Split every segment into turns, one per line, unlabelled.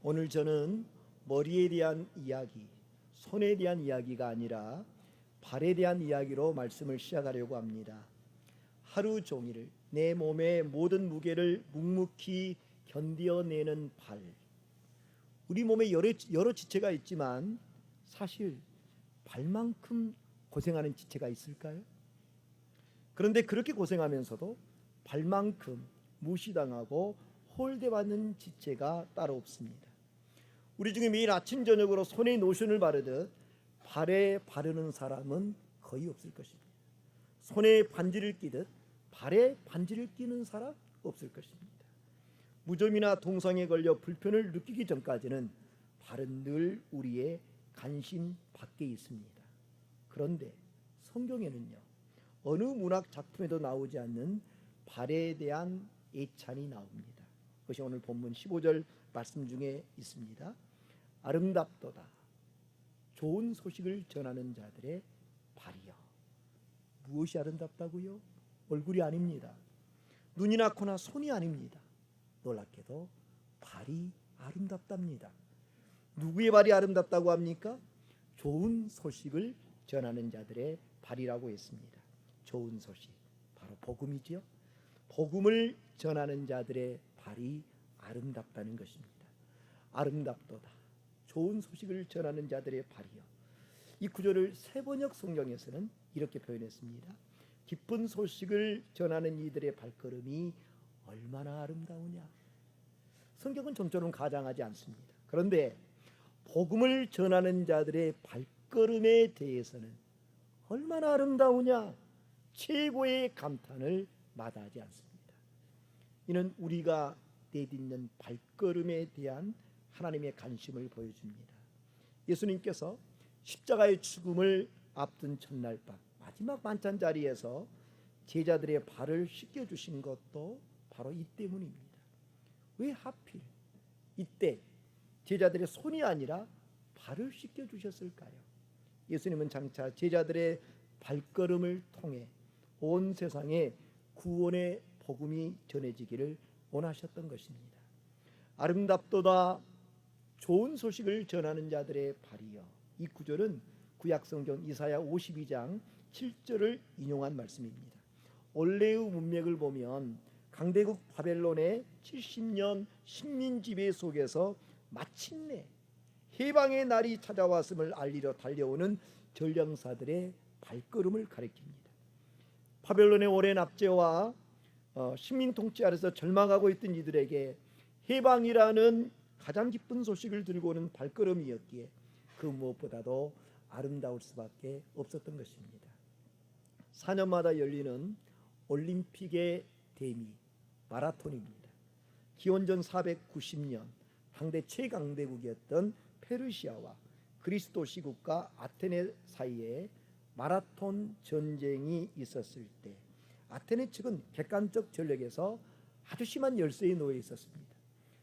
오늘 저는 머리에 대한 이야기, 손에 대한 이야기가 아니라 발에 대한 이야기로 말씀을 시작하려고 합니다. 하루 종일 내 몸의 모든 무게를 묵묵히 견뎌내는 발. 우리 몸에 여러 지체가 있지만 사실 발만큼 고생하는 지체가 있을까요? 그런데 그렇게 고생하면서도 발만큼 무시당하고 홀대받는 지체가 따로 없습니다. 우리 중에 매일 아침 저녁으로 손에 로션을 바르듯 발에 바르는 사람은 거의 없을 것입니다. 손에 반지를 끼듯 발에 반지를 끼는 사람 없을 것입니다. 무좀이나 동상에 걸려 불편을 느끼기 전까지는 발은 늘 우리의 관심 밖에 있습니다. 그런데 성경에는요, 어느 문학 작품에도 나오지 않는 발에 대한 애찬이 나옵니다. 그것이 오늘 본문 15절 말씀 중에 있습니다. 아름답도다 좋은 소식을 전하는 자들의 발이여. 무엇이 아름답다고요? 얼굴이 아닙니다. 눈이나 코나 손이 아닙니다. 놀랍게도 발이 아름답답니다. 누구의 발이 아름답다고 합니까? 좋은 소식을 전하는 자들의 발이라고 했습니다. 좋은 소식, 바로 복음이지요. 복음을 전하는 자들의 발이 아름답다는 것입니다. 아름답도다 좋은 소식을 전하는 자들의 발이요. 이 구절을 세번역 성경에서는 이렇게 표현했습니다. 기쁜 소식을 전하는 이들의 발걸음이 얼마나 아름다우냐. 성경은 좀처럼 가장하지 않습니다. 그런데 복음을 전하는 자들의 발걸음에 대해서는 얼마나 아름다우냐 최고의 감탄을 마다하지 않습니다. 이는 우리가 내딛는 발걸음에 대한 하나님의 관심을 보여줍니다. 예수님께서 십자가의 죽음을 앞둔 첫날 밤 마지막 만찬 자리에서 제자들의 발을 씻겨주신 것도 바로 이 때문입니다. 왜 하필 이때 제자들의 손이 아니라 발을 씻겨주셨을까요? 예수님은 장차 제자들의 발걸음을 통해 온 세상에 구원의 복음이 전해지기를 원하셨던 것입니다. 아름답도다 좋은 소식을 전하는 자들의 발이여. 이 구절은 구약성경 이사야 52장 7절을 인용한 말씀입니다. 올레의 문맥을 보면 강대국 바벨론의 70년 식민 지배 속에서 마침내 해방의 날이 찾아왔음을 알리려 달려오는 전령사들의 발걸음을 가리킵니다. 바벨론의 오랜 압제와 식민 통치 아래서 절망하고 있던 이들에게 해방이라는 가장 기쁜 소식을 들고 오는 발걸음이었기에 그 무엇보다도 아름다울 수밖에 없었던 것입니다. 4년마다 열리는 올림픽의 대미 마라톤입니다. 기원전 490년 당대 최강대국이었던 페르시아와 그리스 시국가 아테네 사이에 마라톤 전쟁이 있었을 때 아테네 측은 객관적 전력에서 아주 심한 열세에 놓여 있었습니다.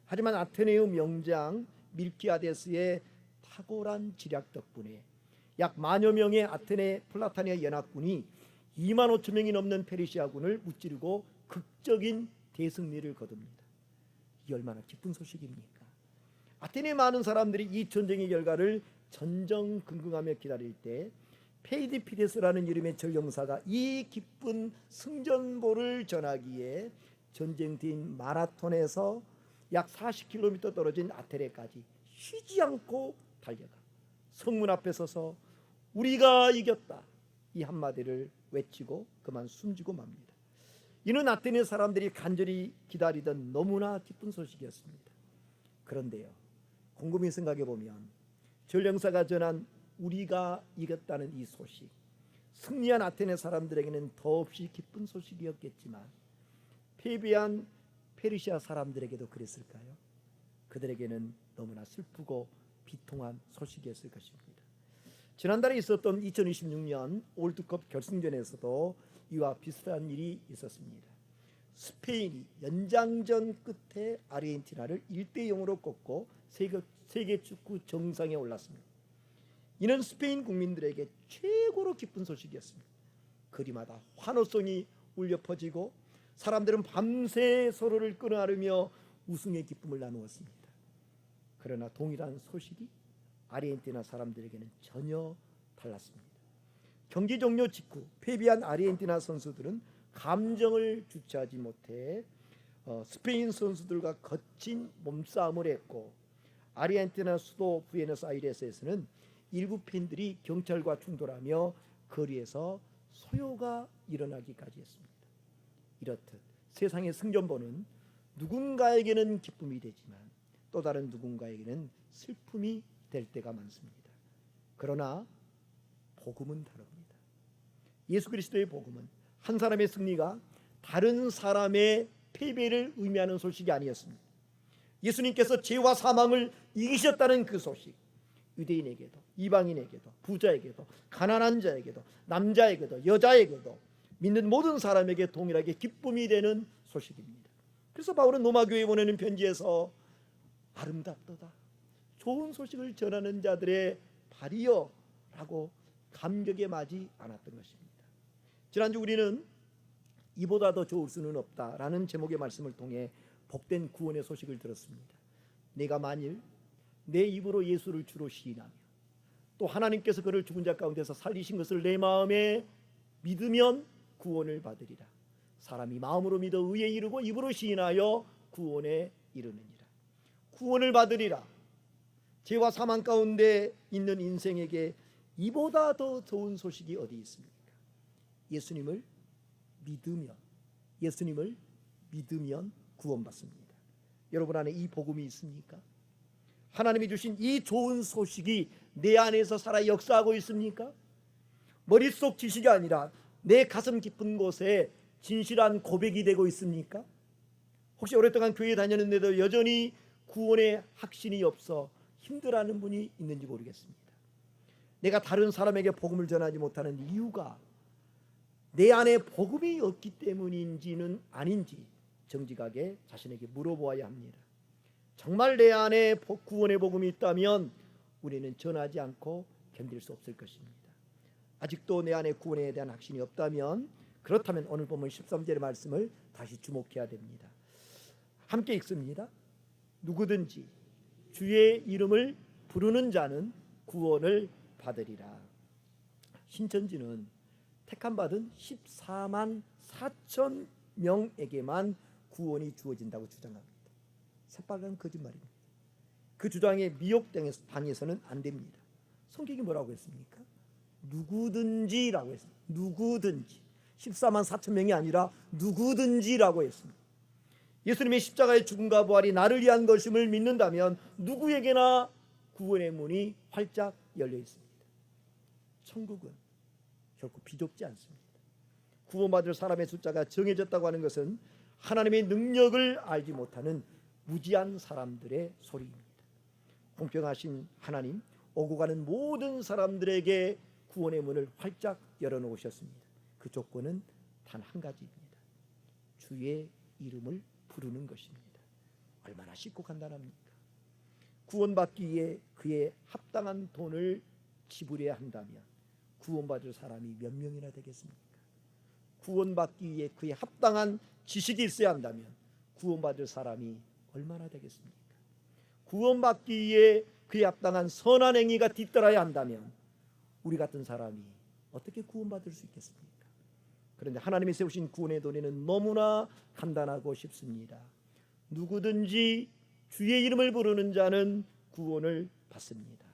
하지만 아테네의 명장 밀키아데스의 탁월한 지략 덕분에 약 10,000여 명의 아테네 플라타니아 연합군이 25,000명이 넘는 페르시아군을 무찌르고 극적인 대승리를 거둡니다. 이 얼마나 기쁜 소식입니까? 아테네 많은 사람들이 이 전쟁의 결과를 전전긍긍하며 기다릴 때 페이디피데스라는 이름의 전령사가 이 기쁜 승전보를 전하기에 전쟁터인 마라톤에서 약 40km 떨어진 아테네까지 쉬지 않고 달려가 성문 앞에 서서 우리가 이겼다 이 한마디를 외치고 그만 숨지고 맙니다. 이는 아테네 사람들이 간절히 기다리던 너무나 기쁜 소식이었습니다. 그런데요, 곰곰이 생각해 보면 전령사가 전한 우리가 이겼다는 이 소식, 승리한 아테네 사람들에게는 더없이 기쁜 소식이었겠지만 패배한 페르시아 사람들에게도 그랬을까요? 그들에게는 너무나 슬프고 비통한 소식이었을 것입니다. 지난달에 있었던 2026년 월드컵 결승전에서도 이와 비슷한 일이 있었습니다. 스페인이 연장전 끝에 아르헨티나를 1대0으로 꺾고 세계 축구 정상에 올랐습니다. 이는 스페인 국민들에게 최고로 기쁜 소식이었습니다. 거리마다 환호성이 울려 퍼지고 사람들은 밤새 서로를 끌어안으며 우승의 기쁨을 나누었습니다. 그러나 동일한 소식이 아르헨티나 사람들에게는 전혀 달랐습니다. 경기 종료 직후 패배한 아르헨티나 선수들은 감정을 주체하지 못해 스페인 선수들과 거친 몸싸움을 했고, 아르헨티나 수도 부에노스아이레스에서는 일부 팬들이 경찰과 충돌하며 거리에서 소요가 일어나기까지 했습니다. 이렇듯 세상의 승전보는 누군가에게는 기쁨이 되지만 또 다른 누군가에게는 슬픔이 될 때가 많습니다. 그러나 복음은 다릅니다. 예수 그리스도의 복음은 한 사람의 승리가 다른 사람의 패배를 의미하는 소식이 아니었습니다. 예수님께서 죄와 사망을 이기셨다는 그 소식, 유대인에게도 이방인에게도 부자에게도 가난한 자에게도 남자에게도 여자에게도 믿는 모든 사람에게 동일하게 기쁨이 되는 소식입니다. 그래서 바울은 로마 교회에 보내는 편지에서 아름답도다, 좋은 소식을 전하는 자들의 발이여 라고 감격에 마지 않았던 것입니다. 지난주 우리는 이보다 더 좋을 수는 없다라는 제목의 말씀을 통해 복된 구원의 소식을 들었습니다. 내가 만일 내 입으로 예수를 주로 시인하며 또 하나님께서 그를 죽은 자 가운데서 살리신 것을 내 마음에 믿으면 구원을 받으리라. 사람이 마음으로 믿어 의에 이르고 입으로 시인하여 구원에 이르느니라. 구원을 받으리라. 죄와 사망 가운데 있는 인생에게 이보다 더 좋은 소식이 어디 있습니까? 예수님을 믿으면 구원받습니다. 여러분 안에 이 복음이 있습니까? 하나님이 주신 이 좋은 소식이 내 안에서 살아 역사하고 있습니까? 머릿속 지식이 아니라 내 가슴 깊은 곳에 진실한 고백이 되고 있습니까? 혹시 오랫동안 교회 다녔는데도 여전히 구원의 확신이 없어 힘들어하는 분이 있는지 모르겠습니다. 내가 다른 사람에게 복음을 전하지 못하는 이유가 내 안에 복음이 없기 때문인지는 아닌지 정직하게 자신에게 물어보아야 합니다. 정말 내 안에 구원의 복음이 있다면 우리는 전하지 않고 견딜 수 없을 것입니다. 아직도 내 안에 구원에 대한 확신이 없다면, 그렇다면 오늘 본문 13절의 말씀을 다시 주목해야 됩니다. 함께 읽습니다. 누구든지 주의 이름을 부르는 자는 구원을 받으리라. 신천지는 택함받은 14만 4천 명에게만 구원이 주어진다고 주장합니다. 새빨간 거짓말입니다. 그 주장에 미혹당해서는 안 됩니다. 성경이 뭐라고 했습니까? 누구든지라고 했습니다. 누구든지. 14만 4천 명이 아니라 누구든지라고 했습니다. 예수님의 십자가의 죽음과 부활이 나를 위한 것임을 믿는다면 누구에게나 구원의 문이 활짝 열려 있습니다. 천국은 결코 비좁지 않습니다. 구원받을 사람의 숫자가 정해졌다고 하는 것은 하나님의 능력을 알지 못하는 무지한 사람들의 소리입니다. 공평하신 하나님, 오고 가는 모든 사람들에게 구원의 문을 활짝 열어놓으셨습니다. 그 조건은 단 한 가지입니다. 주의 이름을 부르는 것입니다. 얼마나 쉽고 간단합니까? 구원받기 위해 그의 합당한 돈을 지불해야 한다면 구원받을 사람이 몇 명이나 되겠습니까? 구원받기 위해 그의 합당한 지식이 있어야 한다면 구원받을 사람이 얼마나 되겠습니까? 구원받기 위해 그에 합당한 선한 행위가 뒤따라야 한다면 우리 같은 사람이 어떻게 구원받을 수 있겠습니까? 그런데 하나님이 세우신 구원의 도리는 너무나 간단하고 쉽습니다. 누구든지 주의 이름을 부르는 자는 구원을 받습니다.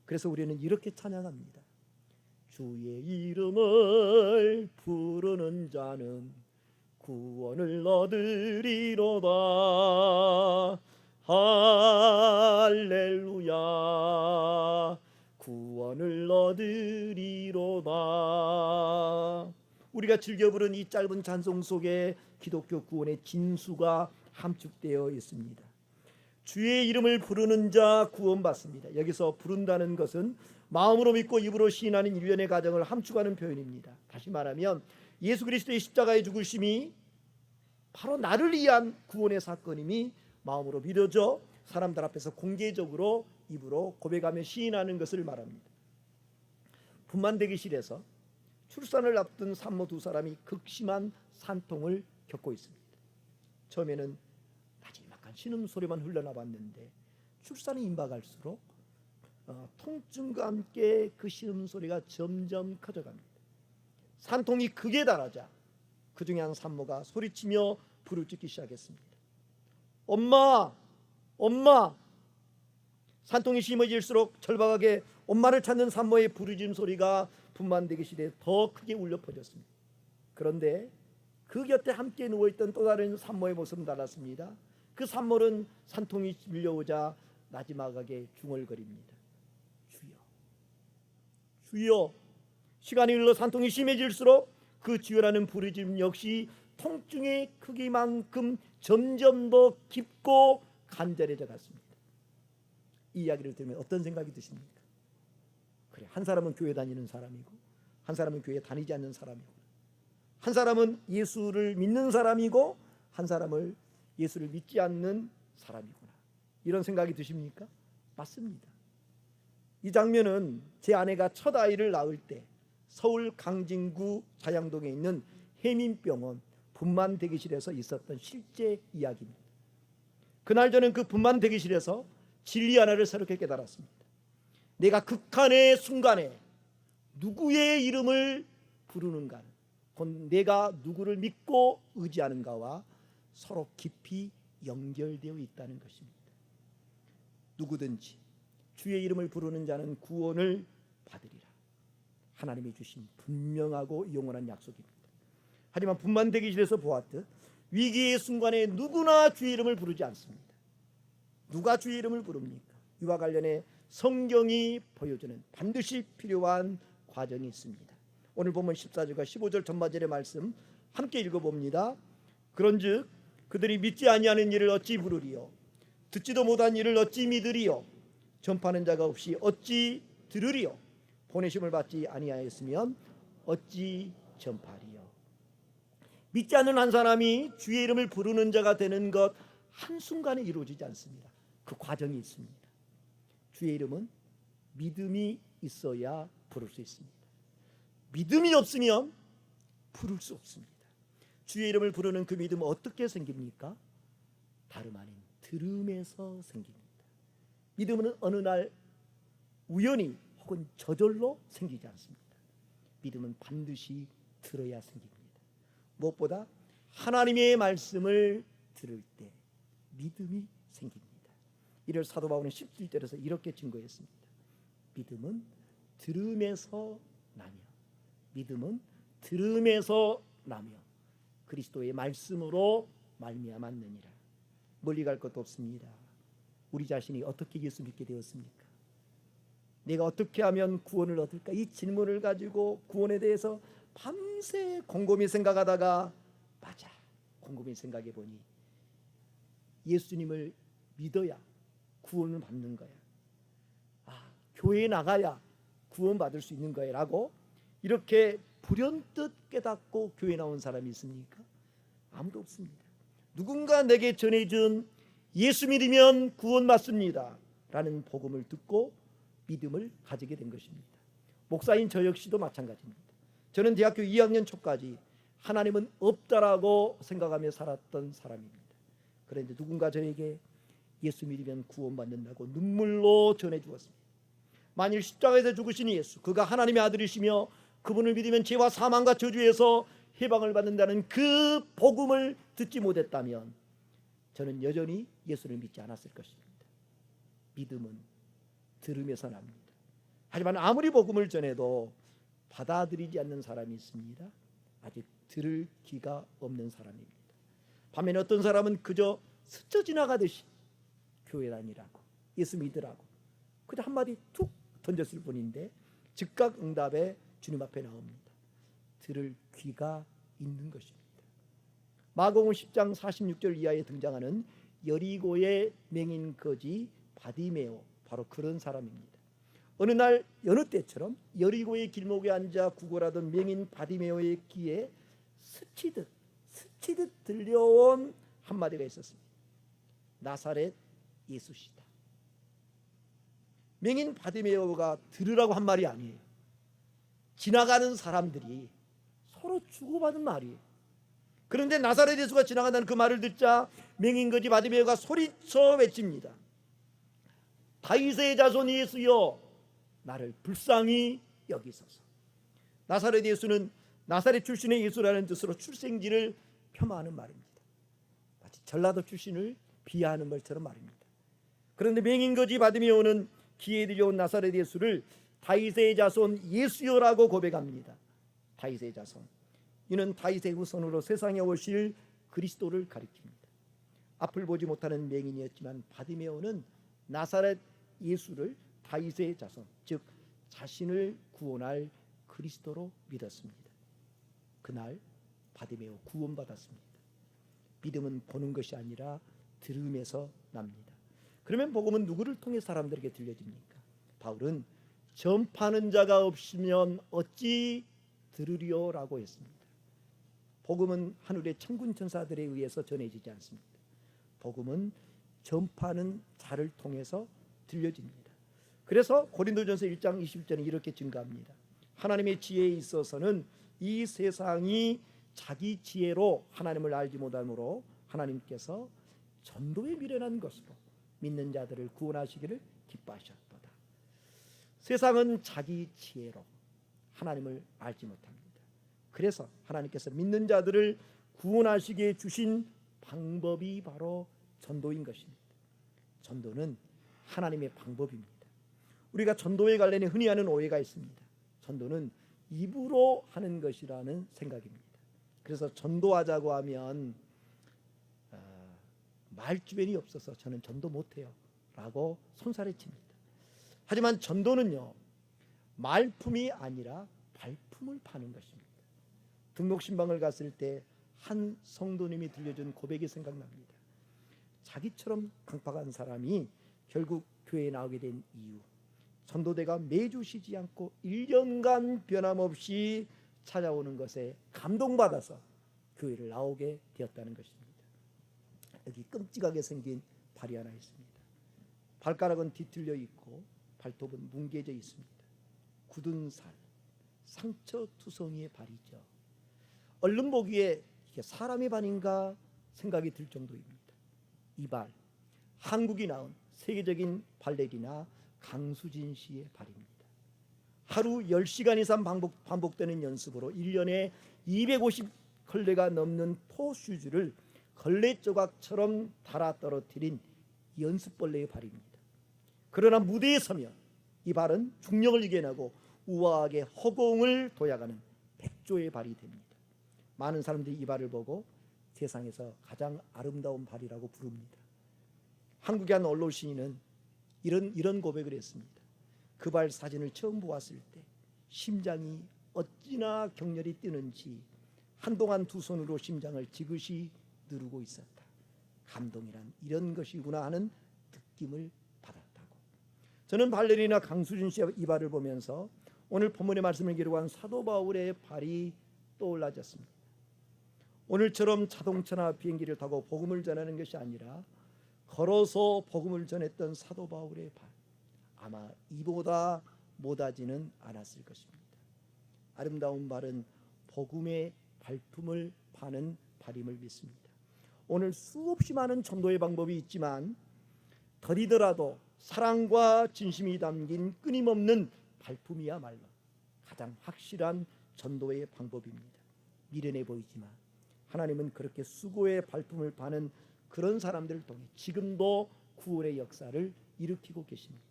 그래서 우리는 이렇게 찬양합니다. 주의 이름을 부르는 자는 구원을 얻으리로다. 할렐루야. 구원을 얻으리로다. 우리가 즐겨 부른 이 짧은 찬송 속에 기독교 구원의 진수가 함축되어 있습니다. 주의 이름을 부르는 자 구원받습니다. 여기서 부른다는 것은 마음으로 믿고 입으로 시인하는 일련의 과정을 함축하는 표현입니다. 다시 말하면 예수 그리스도의 십자가의 죽으심이 바로 나를 위한 구원의 사건임이 마음으로 믿어져 사람들 앞에서 공개적으로 입으로 고백하며 시인하는 것을 말합니다. 분만대기실에서 출산을 앞둔 산모 두 사람이 극심한 산통을 겪고 있습니다. 처음에는 나지막한 신음소리만 흘러나왔는데 출산이 임박할수록 통증과 함께 그 신음소리가 점점 커져갑니다. 산통이 극에 달하자 그 중에 한 산모가 소리치며 불을 짓기 시작했습니다. 엄마! 엄마! 산통이 심해질수록 절박하게 엄마를 찾는 산모의 부르짖음 소리가 분만대기실에 더 크게 울려 퍼졌습니다. 그런데 그 곁에 함께 누워있던 또 다른 산모의 모습은 달랐습니다. 그 산모는 산통이 밀려오자 나지막하게 중얼거립니다. 주여, 주여. 시간이 흘러 산통이 심해질수록 그 주여라는 부르짖음 역시 통증의 크기만큼 점점 더 깊고 간절해져 갔습니다. 이 이야기를 들으면 어떤 생각이 드십니까? 그래, 한 사람은 교회 다니는 사람이고 한 사람은 교회 다니지 않는 사람이고 한 사람은 예수를 믿는 사람이고 한 사람을 예수를 믿지 않는 사람이구나, 이런 생각이 드십니까? 맞습니다. 이 장면은 제 아내가 첫 아이를 낳을 때 서울 강진구 자양동에 있는 해민병원 분만 대기실에서 있었던 실제 이야기입니다. 그날 저는 그 분만 대기실에서 진리 하나를 새롭게 깨달았습니다. 내가 극한의 순간에 누구의 이름을 부르는가, 곧 내가 누구를 믿고 의지하는가와 서로 깊이 연결되어 있다는 것입니다. 누구든지 주의 이름을 부르는 자는 구원을 받으리라. 하나님이 주신 분명하고 영원한 약속입니다. 하지만 분만 대기실에서 보았듯 위기의 순간에 누구나 주의 이름을 부르지 않습니다. 누가 주의 이름을 부릅니까? 이와 관련해 성경이 보여주는 반드시 필요한 과정이 있습니다. 오늘 본문 14절과 15절 전반절의 말씀 함께 읽어봅니다. 그런즉 그들이 믿지 아니하는 일을 어찌 부르리요? 듣지도 못한 일을 어찌 믿으리요? 전파하는 자가 없이 어찌 들으리요? 보내심을 받지 아니하였으면 어찌 전파하리요? 믿지 않는 한 사람이 주의 이름을 부르는 자가 되는 것 한순간에 이루어지지 않습니다. 그 과정이 있습니다. 주의 이름은 믿음이 있어야 부를 수 있습니다. 믿음이 없으면 부를 수 없습니다. 주의 이름을 부르는 그 믿음은 어떻게 생깁니까? 다름 아닌 들음에서 생깁니다. 믿음은 어느 날 우연히 혹은 저절로 생기지 않습니다. 믿음은 반드시 들어야 생깁니다. 무엇보다 하나님의 말씀을 들을 때 믿음이 생깁니다. 이를 사도 바울은 17절에서 이렇게 증거했습니다. 믿음은 들음에서 나며, 믿음은 들음에서 나며 그리스도의 말씀으로 말미암았느니라. 멀리 갈 것도 없습니다. 우리 자신이 어떻게 예수 믿게 되었습니까? 내가 어떻게 하면 구원을 얻을까? 이 질문을 가지고 구원에 대해서 밤새 곰곰이 생각하다가 맞아, 곰곰이 생각해 보니 예수님을 믿어야 구원을 받는 거야. 교회에 나가야 구원 받을 수 있는 거야 라고 이렇게 불현듯 깨닫고 교회에 나온 사람이 있습니까? 아무도 없습니다. 누군가 내게 전해준 예수 믿으면 구원 받습니다 라는 복음을 듣고 믿음을 가지게 된 것입니다. 목사인 저 역시도 마찬가지입니다. 저는 대학교 2학년 초까지 하나님은 없다라고 생각하며 살았던 사람입니다. 그런데 누군가 저에게 예수 믿으면 구원받는다고 눈물로 전해주었습니다. 만일 십자가에서 죽으신 예수, 그가 하나님의 아들이시며 그분을 믿으면 죄와 사망과 저주에서 해방을 받는다는 그 복음을 듣지 못했다면 저는 여전히 예수를 믿지 않았을 것입니다. 믿음은 들음에서 납니다. 하지만 아무리 복음을 전해도 받아들이지 않는 사람이 있습니다. 아직 들을 귀가 없는 사람입니다. 반면에 어떤 사람은 그저 스쳐 지나가듯이 교회 다니라고, 예수 믿으라고 그저 한마디 툭 던졌을 뿐인데 즉각 응답에 주님 앞에 나옵니다. 들을 귀가 있는 것입니다. 마가복음 10장 46절 이하에 등장하는 여리고의 맹인 거지 바디메오, 바로 그런 사람입니다. 어느 날 여느 때처럼 여리고의 길목에 앉아 구걸하던 맹인 바디메오의 귀에 스치듯 들려온 한마디가 있었습니다. 나사렛 예수시다. 맹인 바디메오가 들으라고 한 말이 아니에요. 지나가는 사람들이 서로 주고받은 말이에요. 그런데 나사렛 예수가 지나간다는 그 말을 듣자 맹인 거지 바디메오가 소리쳐 외칩니다. 다윗의 자손 예수여 나를 불쌍히 여기소서. 나사렛 예수는 나사렛 출신의 예수라는 뜻으로 출생지를 폄하하는 말입니다. 마치 전라도 출신을 비하하는 말처럼 말입니다. 그런데 맹인거지 바디메오는 기에 들여온 나사렛 예수를 다윗의 자손 예수여라고 고백합니다. 다윗의 자손, 이는 다윗의 후손으로 세상에 오실 그리스도를 가리킵니다. 앞을 보지 못하는 맹인이었지만 바디메오는 나사렛 예수를 다윗의 자손, 즉 자신을 구원할 그리스도로 믿었습니다. 그날 바디메오 구원받았습니다. 믿음은 보는 것이 아니라 들음에서 납니다. 그러면 복음은 누구를 통해 사람들에게 들려집니까? 바울은 전파하는 자가 없으면 어찌 들으리오라고 했습니다. 복음은 하늘의 천군 천사들에 의해서 전해지지 않습니다. 복음은 전파하는 자를 통해서 들려집니다. 그래서 고린도전서 1장 21절에 이렇게 증가합니다. 하나님의 지혜에 있어서는 이 세상이 자기 지혜로 하나님을 알지 못하므로 하나님께서 전도에 미련한 것으로 믿는 자들을 구원하시기를 기뻐하셨도다. 세상은 자기 지혜로 하나님을 알지 못합니다. 그래서 하나님께서 믿는 자들을 구원하시기에 주신 방법이 바로 전도인 것입니다. 전도는 하나님의 방법입니다. 우리가 전도에 관련해 흔히 하는 오해가 있습니다. 전도는 입으로 하는 것이라는 생각입니다. 그래서 전도하자고 하면 말주변이 없어서 저는 전도 못해요 라고 손살에 칩니다. 하지만 전도는요, 말품이 아니라 발품을 파는 것입니다. 등록신방을 갔을 때 한 성도님이 들려준 고백이 생각납니다. 자기처럼 강팍한 사람이 결국 교회에 나오게 된 이유, 전도대가 매주 쉬지 않고 1년간 변함없이 찾아오는 것에 감동받아서 교회를 나오게 되었다는 것입니다. 여기 끔찍하게 생긴 발이 하나 있습니다. 발가락은 뒤틀려 있고 발톱은 뭉개져 있습니다. 굳은 살, 상처투성이의 발이죠. 얼른 보기에 이게 사람의 발인가 생각이 들 정도입니다. 이 발, 한국이 낳은 세계적인 발레리나 강수진 씨의 발입니다. 하루 10시간 이상 반복되는 연습으로 1년에 250컬레가 넘는 토슈즈를 걸레 조각처럼 달아 떨어뜨린 연습벌레의 발입니다. 그러나 무대에 서면 이 발은 중력을 이겨내고 우아하게 허공을 도약하는 백조의 발이 됩니다. 많은 사람들이 이 발을 보고 세상에서 가장 아름다운 발이라고 부릅니다. 한국의 한 언론 시인은 이런 고백을 했습니다. 그 발 사진을 처음 보았을 때 심장이 어찌나 격렬히 뛰는지 한동안 두 손으로 심장을 지그시 누르고 있었다. 감동이란 이런 것이구나 하는 느낌을 받았다고. 저는 발레리나 강수진 씨의 이 발을 보면서 오늘 본문의 말씀을 기록한 사도 바울의 발이 떠올라졌습니다. 오늘처럼 자동차나 비행기를 타고 복음을 전하는 것이 아니라 걸어서 복음을 전했던 사도 바울의 발, 아마 이보다 못하지는 않았을 것입니다. 아름다운 발은 복음의 발품을 파는 발임을 믿습니다. 오늘 수없이 많은 전도의 방법이 있지만 더디더라도 사랑과 진심이 담긴 끊임없는 발품이야말로 가장 확실한 전도의 방법입니다. 미련해 보이지만 하나님은 그렇게 수고의 발품을 파는 그런 사람들을 통해 지금도 구원의 역사를 일으키고 계십니다.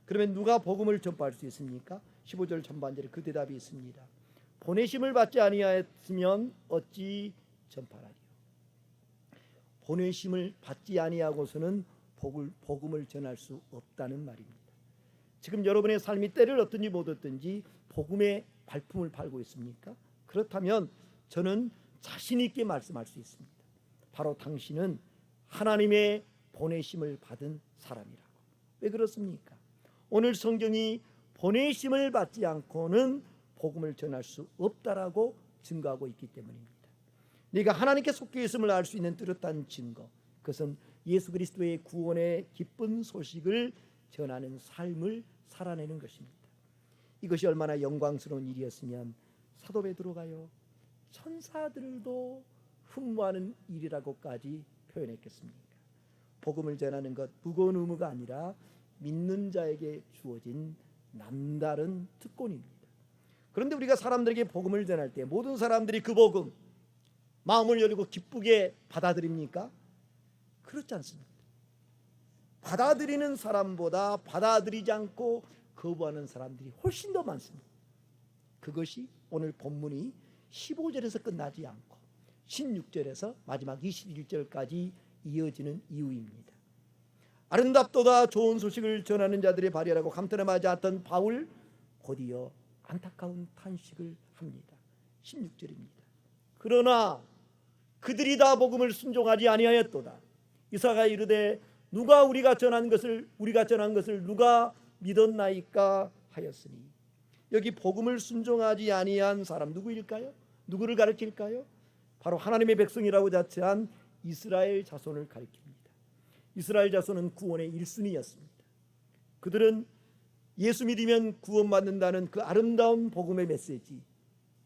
그러면 누가 복음을 전파할 수 있습니까? 15절 전반절에 그 대답이 있습니다. 보내심을 받지 아니하였으면 어찌 전파하리요. 보내심을 받지 아니하고서는 복음을 전할 수 없다는 말입니다. 지금 여러분의 삶이 때를 얻든지 못 얻든지 복음의 발품을 팔고 있습니까? 그렇다면 저는 자신 있게 말씀할 수 있습니다. 바로 당신은 하나님의 보내심을 받은 사람이라고. 왜 그렇습니까? 오늘 성경이 보내심을 받지 않고는 복음을 전할 수 없다라고 증거하고 있기 때문입니다. 네가 하나님께 속해 있음을 알 수 있는 뚜렷한 증거, 그것은 예수 그리스도의 구원의 기쁜 소식을 전하는 삶을 살아내는 것입니다. 이것이 얼마나 영광스러운 일이었으면 사도 베드로가요, 천사들도 흠모하는 일이라고까지 표현했겠습니까? 복음을 전하는 것 무거운 의무가 아니라 믿는 자에게 주어진 남다른 특권입니다. 그런데 우리가 사람들에게 복음을 전할 때 모든 사람들이 그 복음 마음을 열고 기쁘게 받아들입니까? 그렇지 않습니다. 받아들이는 사람보다 받아들이지 않고 거부하는 사람들이 훨씬 더 많습니다. 그것이 오늘 본문이 15절에서 끝나지 않고 16절에서 마지막 21절까지 이어지는 이유입니다. 아름답도다 좋은 소식을 전하는 자들의 발이라고 감탄하지 않던 바울, 곧이어 안타까운 탄식을 합니다. 16절입니다. 그러나 그들이 다 복음을 순종하지 아니하였도다. 이사가 이르되 누가 우리가 전한 것을 누가 믿었나이까 하였으니. 여기 복음을 순종하지 아니한 사람 누구일까요? 누구를 가리킬까요? 바로 하나님의 백성이라고 자처한 이스라엘 자손을 가리킵니다. 이스라엘 자손은 구원의 1순위였습니다. 그들은 예수 믿으면 구원받는다는 그 아름다운 복음의 메시지,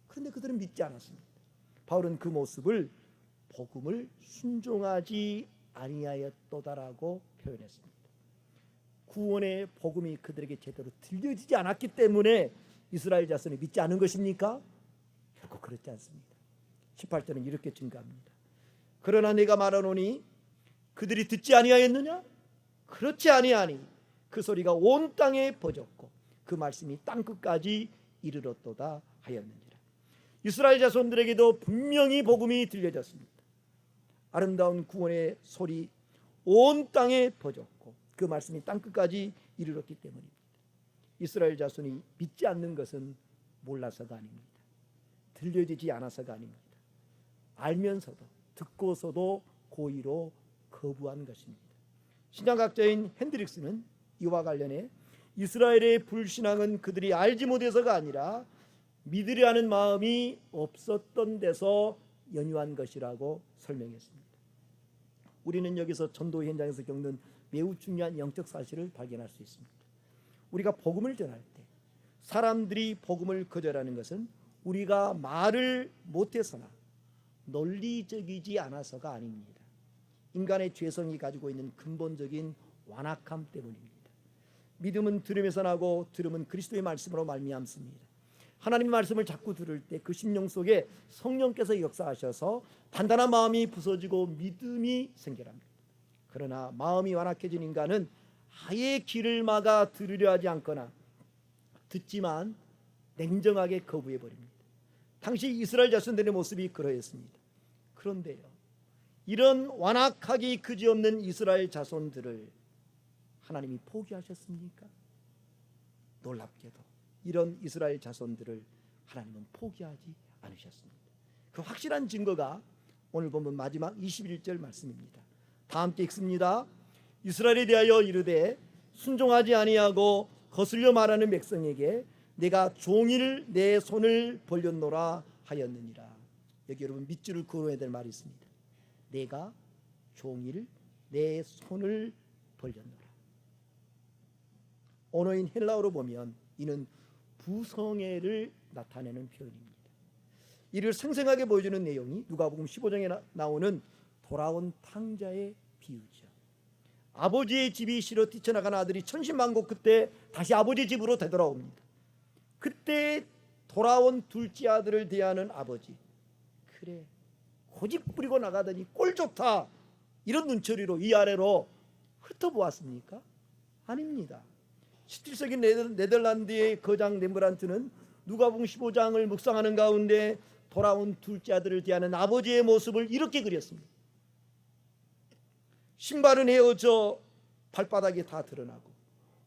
그런데 그들은 믿지 않았습니다. 바울은 그 모습을 복음을 순종하지 아니하였도다라고 표현했습니다. 구원의 복음이 그들에게 제대로 들려지지 않았기 때문에 이스라엘 자손이 믿지 않은 것입니까? 결코 그렇지 않습니다. 18절은 이렇게 증가합니다. 그러나 내가 말하노니 그들이 듣지 아니하였느냐? 그렇지 아니하니 그 소리가 온 땅에 퍼졌고 그 말씀이 땅끝까지 이르렀도다 하였느니라. 이스라엘 자손들에게도 분명히 복음이 들려졌습니다. 아름다운 구원의 소리 온 땅에 퍼졌고 그 말씀이 땅끝까지 이르렀기 때문입니다. 이스라엘 자손이 믿지 않는 것은 몰라서가 아닙니다. 들려지지 않아서가 아닙니다. 알면서도 듣고서도 고의로 거부한 것입니다. 신앙학자인 핸드릭스는 이와 관련해 이스라엘의 불신앙은 그들이 알지 못해서가 아니라 믿으려는 마음이 없었던 데서 연유한 것이라고 설명했습니다. 우리는 여기서 전도 현장에서 겪는 매우 중요한 영적 사실을 발견할 수 있습니다. 우리가 복음을 전할 때 사람들이 복음을 거절하는 것은 우리가 말을 못해서나 논리적이지 않아서가 아닙니다. 인간의 죄성이 가지고 있는 근본적인 완악함 때문입니다. 믿음은 들음에서 나고 들음은 그리스도의 말씀으로 말미암습니다. 하나님의 말씀을 자꾸 들을 때 그 심령 속에 성령께서 역사하셔서 단단한 마음이 부서지고 믿음이 생겨납니다. 그러나 마음이 완악해진 인간은 아예 길을 막아 들으려 하지 않거나 듣지만 냉정하게 거부해버립니다. 당시 이스라엘 자손들의 모습이 그러했습니다. 그런데요, 이런 완악하기 그지없는 이스라엘 자손들을 하나님이 포기하셨습니까? 놀랍게도 이런 이스라엘 자손들을 하나님은 포기하지 않으셨습니다. 그 확실한 증거가 오늘 보면 마지막 21절 말씀입니다. 다 함께 읽습니다. 이스라엘에 대하여 이르되 순종하지 아니하고 거슬려 말하는 백성에게 내가 종일 내 손을 벌렸노라 하였느니라. 여기 여러분 밑줄을 그어야 될 말이 있습니다. 내가 종일 내 손을 벌렸노라. 언어인 헬라어로 보면 이는 부성애를 나타내는 표현입니다. 이를 생생하게 보여주는 내용이 누가복음 15장에 나오는 돌아온 탕자의 비유죠. 아버지의 집이 실어 뛰쳐나간 아들이 천신만고 그때 다시 아버지 집으로 되돌아옵니다. 그때 돌아온 둘째 아들을 대하는 아버지, 그래 고집 부리고 나가더니 꼴 좋다, 이런 눈초리로 위아래로 훑어보았습니까? 아닙니다. 17세기 네덜란드의 거장 렘브란트는 누가복음 15장을 묵상하는 가운데 돌아온 둘째 아들을 대하는 아버지의 모습을 이렇게 그렸습니다. 신발은 헤어져 발바닥이 다 드러나고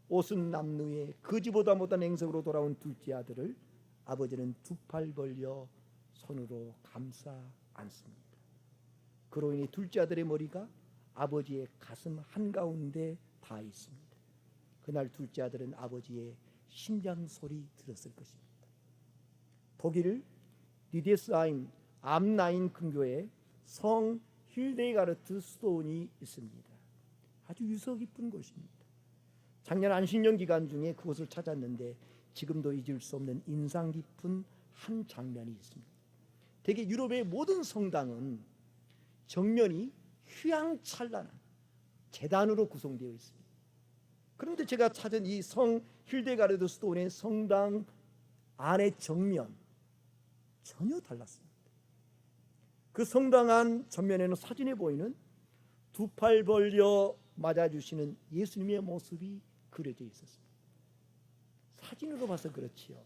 옷은 남루에 거지보다 못한 행색으로 돌아온 둘째 아들을 아버지는 두 팔 벌려 손으로 감싸 안습니다. 그로 인해 둘째 아들의 머리가 아버지의 가슴 한가운데 닿아 있습니다. 그날 둘째 아들은 아버지의 심장 소리 들었을 것입니다. 독일 리데스하임 암나인 근교에 성 힐데가르트 수도원이 있습니다. 아주 유서 깊은 곳입니다. 작년 안식년 기간 중에 그곳을 찾았는데 지금도 잊을 수 없는 인상 깊은 한 장면이 있습니다. 대개 유럽의 모든 성당은 정면이 휘황찬란한 제단으로 구성되어 있습니다. 그런데 제가 찾은 이 성 힐데가르드 스톤의 성당 안의 정면 전혀 달랐습니다. 그 성당 안 전면에는 사진에 보이는 두 팔 벌려 맞아주시는 예수님의 모습이 그려져 있었습니다. 사진으로 봐서 그렇지요.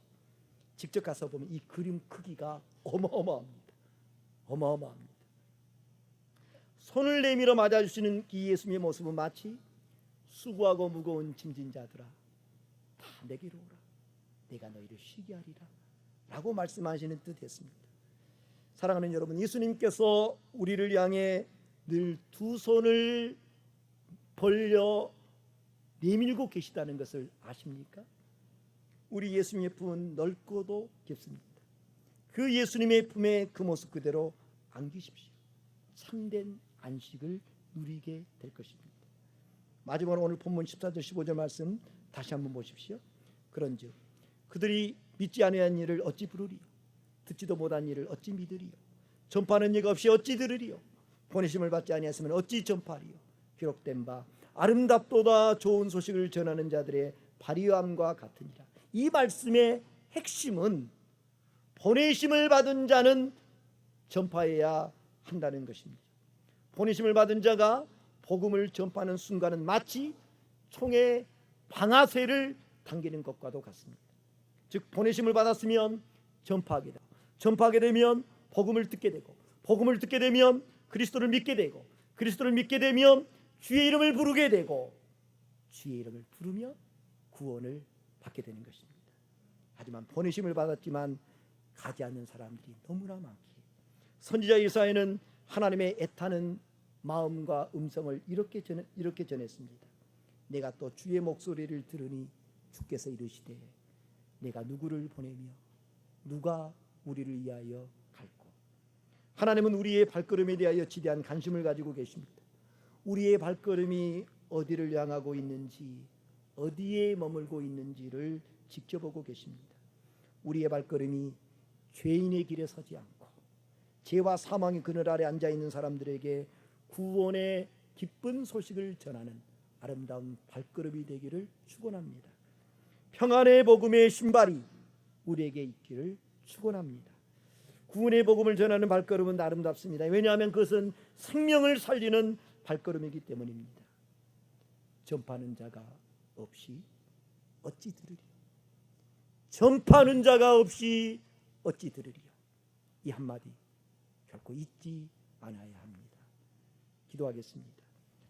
직접 가서 보면 이 그림 크기가 어마어마합니다. 어마어마합니다. 손을 내밀어 맞아주시는 이 예수님의 모습은 마치 수고하고 무거운 짐진 자들아 다 내게로 오라 내가 너희를 쉬게 하리라 라고 말씀하시는 듯했습니다. 사랑하는 여러분, 예수님께서 우리를 향해 늘 두 손을 벌려 내밀고 계시다는 것을 아십니까? 우리 예수님의 품은 넓고도 깊습니다. 그 예수님의 품에 그 모습 그대로 안기십시오. 참된 안식을 누리게 될 것입니다. 마지막으로 오늘 본문 14절 15절 말씀 다시 한번 보십시오. 그런즉 그들이 믿지 아니한 일을 어찌 부르리요 듣지도 못한 일을 어찌 믿으리요 전파하는 이가 없이 어찌 들으리요 보내심을 받지 아니하시면 어찌 전파하리요 기록된 바 아름답도다 좋은 소식을 전하는 자들의 발휘함과 같으니라. 이 말씀의 핵심은 보내심을 받은 자는 전파해야 한다는 것입니다. 보내심을 받은 자가 복음을 전파하는 순간은 마치 총의 방아쇠를 당기는 것과도 같습니다. 즉 보내심을 받았으면 전파하게 되고 전파하게 되면 복음을 듣게 되고 복음을 듣게 되면 그리스도를 믿게 되고 그리스도를 믿게 되면 주의 이름을 부르게 되고 주의 이름을 부르며 구원을 받게 되는 것입니다. 하지만 보내심을 받았지만 가지 않는 사람들이 너무나 많기에 선지자 예사야는 하나님의 애타는 마음과 음성을 이렇게 전했습니다. 내가 또 주의 목소리를 들으니 주께서 이르시되 내가 누구를 보내며 누가 우리를 위하여 갈꼬. 하나님은 우리의 발걸음에 대하여 지대한 관심을 가지고 계십니다. 우리의 발걸음이 어디를 향하고 있는지 어디에 머물고 있는지를 지켜보고 계십니다. 우리의 발걸음이 죄인의 길에 서지 않고 죄와 사망의 그늘 아래 앉아있는 사람들에게 구원의 기쁜 소식을 전하는 아름다운 발걸음이 되기를 축원합니다. 평안의 복음의 신발이 우리에게 있기를 축원합니다. 구원의 복음을 전하는 발걸음은 아름답습니다. 왜냐하면 그것은 생명을 살리는 발걸음이기 때문입니다. 전파하는 자가 없이 어찌 들으리요 전파하는 자가 없이 어찌 들으리요 이 한마디 결코 잊지 않아야 합니다. 기도하겠습니다.